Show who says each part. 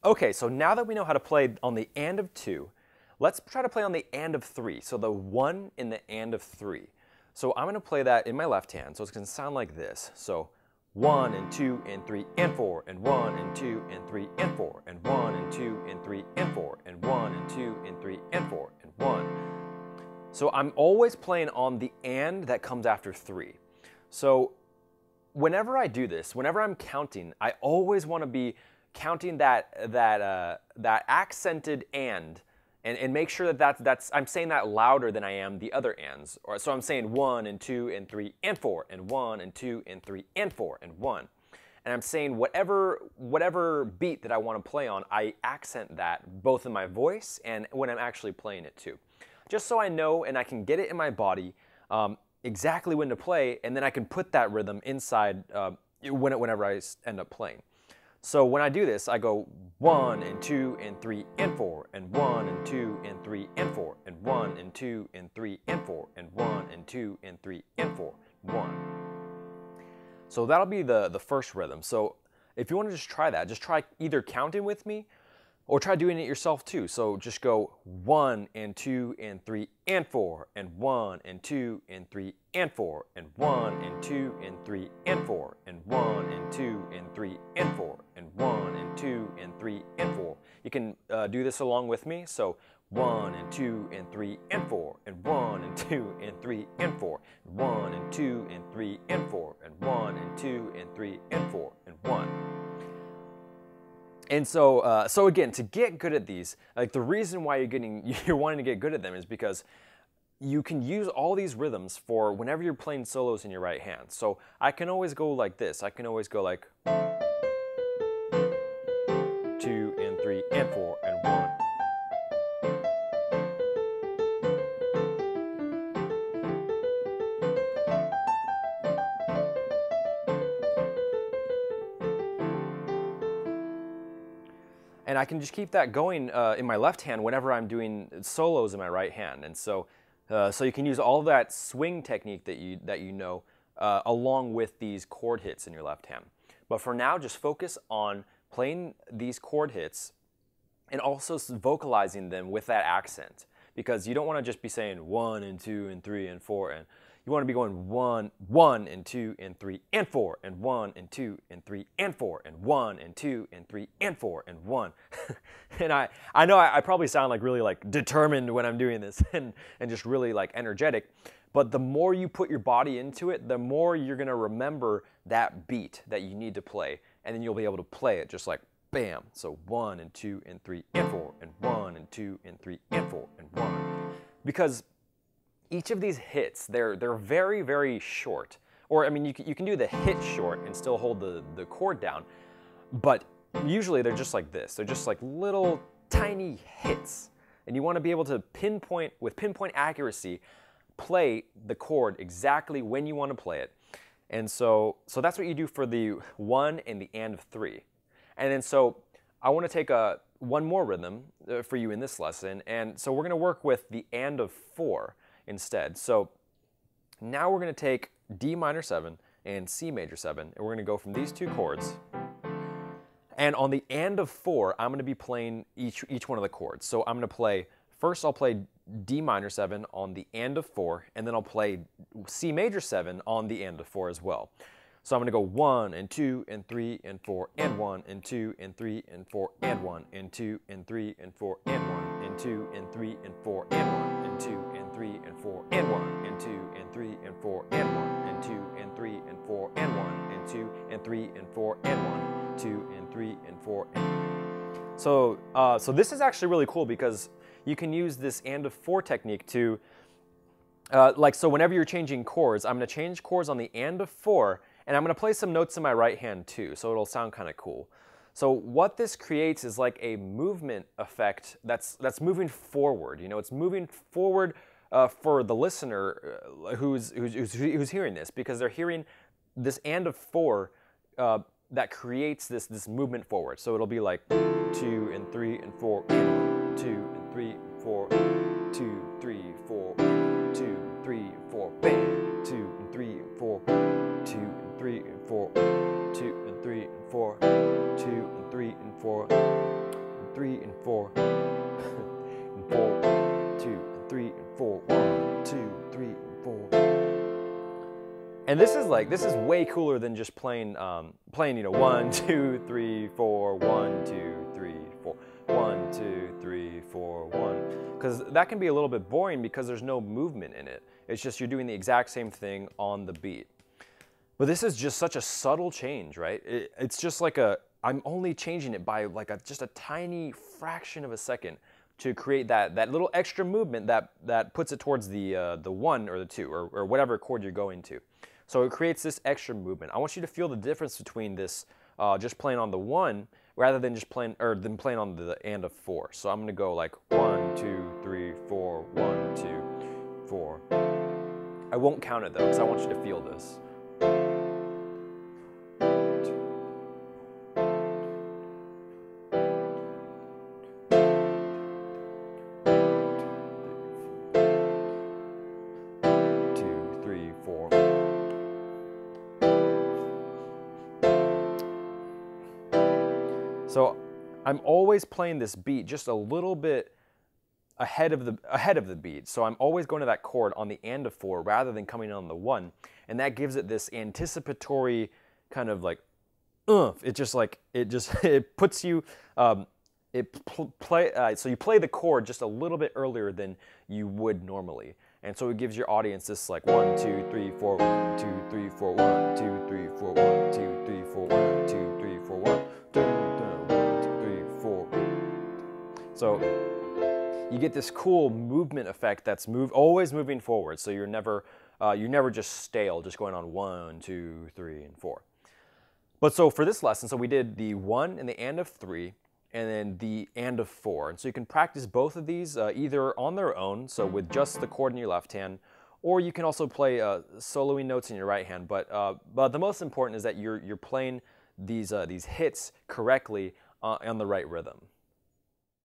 Speaker 1: Okay, so now that we know how to play on the and of 2, let's try to play on the and of 3. So the 1 in the and of 3. So I'm going to play that in my left hand, so it's going to sound like this. So 1 and 2 and 3 and 4 and 1 and 2 and 3 and 4 and 1 and 2 and 3 and 4 and 1 and 2 and 3 and 4 and 1. So I'm always playing on the and that comes after 3. So whenever I do this, whenever I'm counting, I always want to be counting that accented and make sure that's I'm saying that louder than I am the other ands. Or so I'm saying 1 and 2 and 3 and 4 and 1 and 2 and 3 and 4 and 1. And I'm saying whatever beat that I want to play on, I accent that both in my voice and when I'm actually playing it too. Just so I know and I can get it in my body exactly when to play, and then I can put that rhythm inside whenever I end up playing. So when I do this, I go 1 and 2 and 3 and 4 and 1 and 2 and 3 and 4 and 1 and 2 and 3 and 4 and 1 and 2 and 3 and 4, 1. So that'll be the first rhythm. So if you want to just try that, just try either counting with me or try doing it yourself too. So just go 1 and 2 and 3 and 4 and 1 and 2 and 3 and 4 and 1 and 2 and 3 and 4 and 1 and 2 and 3 and 4 and 1 and 2 and 3 and 4. You can do this along with me. So 1 and 2 and 3 and 4 and 1 and 2 and 3 and 4 and 1 and 2 and 3 and 4 and 1 and 2 and 3 and 4 and 1. And so, so again, to get good at these, like the reason why you're wanting to get good at them is because you can use all these rhythms for whenever you're playing solos in your right hand. So I can always go like this. I can always go like 2 and 3 and 4 and 1. And I can just keep that going in my left hand whenever I'm doing solos in my right hand. And so, so you can use all of that swing technique that you know along with these chord hits in your left hand. But for now, just focus on playing these chord hits and also vocalizing them with that accent. Because you don't want to just be saying 1 and 2 and 3 and 4 and you want to be going 1 and 2 and 3 and 4 and 1 and 2 and 3 and 4 and 1 and 2 and 3 and 4 and 1. And I know I probably sound like really like determined when I'm doing this and just really like energetic. But the more you put your body into it, the more you're going to remember that beat that you need to play. And then you'll be able to play it just like bam. So 1 and 2 and 3 and 4 and 1 and 2 and 3 and 4 and 1. Because each of these hits, they're very, very short. Or, I mean, you can do the hit short and still hold the chord down. But usually they're just like this. They're just like little tiny hits. And you want to be able to pinpoint, with pinpoint accuracy, play the chord exactly when you want to play it. And so that's what you do for the 1 and the and of 3. And then so I want to take one more rhythm for you in this lesson. And so we're going to work with the and of 4 instead. So now we're going to take D minor 7 and C major 7, and we're going to go from these two chords. And on the and of 4, I'm going to be playing each one of the chords. So I'm going to play, first I'll play D minor 7 on the and of 4, and then I'll play C major 7 on the and of 4 as well. So I'm going to go 1 and 2 and 3 and 4 and 1 and 2 and 3 and 4 and 1 and 2 and 3 and 4 and 1 and 2 and 3 and 4 and 1 and 2 and 3 and 4 and 1 and 2 and 3 and 4 and 1 and 2 and 3 and 4 and 1 and 2 and 3 and 4 and 1, 2 and 3 and 4 and 1. So this is actually really cool because you can use this and of 4 technique to so whenever you're changing chords, I'm going to change chords on the and of 4. And I'm going to play some notes in my right hand too, so it'll sound kind of cool. So what this creates is like a movement effect that's moving forward. You know, it's moving forward for the listener who's hearing this, because they're hearing this and of 4 that creates this movement forward. So it'll be like 2 and 3 and 4, 2 and 3 and 4, 2, 3, 4, 2, 3, 4, bam, 2 and 3 and 4, 2 and 3 and 4, 2 and 3 and 4, 2 and 3 and 4. 3, and 4, and 4, 2, and 3, and 4, 1, 2, 3, and 4. And this is way cooler than just playing, you know, 1, 2, 3, 4, 1, 2, 3, 4, 1, 2, 3, 4, 1. Because that can be a little bit boring because there's no movement in it. It's just you're doing the exact same thing on the beat. But this is just such a subtle change, right? It's just like I'm only changing it by like just a tiny fraction of a second to create that little extra movement that puts it towards the 1 or the 2 or whatever chord you're going to. So it creates this extra movement. I want you to feel the difference between this just playing on the 1 rather than just playing on the and of 4. So I'm gonna go like 1, 2, 3, 4, 1, 2, 4. I won't count it though, because I want you to feel this. So I'm always playing this beat just a little bit ahead of the beat. So I'm always going to that chord on the and of 4 rather than coming on the 1, and that gives it this anticipatory kind of like it puts you so you play the chord just a little bit earlier than you would normally. And so it gives your audience this like 1, 2, 3, 4, 1, 2, 3, 4, 1, 2, 3, 4, 1, 2, 3, 4, 1, 2, 3, 4, 1, 2, 3, 4. So you get this cool movement effect that's always moving forward. So you're never just stale, just going on 1, 2, 3, and 4. But so for this lesson, so we did the 1 and the and of 3, and then the and of 4. And so you can practice both of these either on their own, so with just the chord in your left hand, or you can also play soloing notes in your right hand. But the most important is that you're playing these hits correctly on the right rhythm.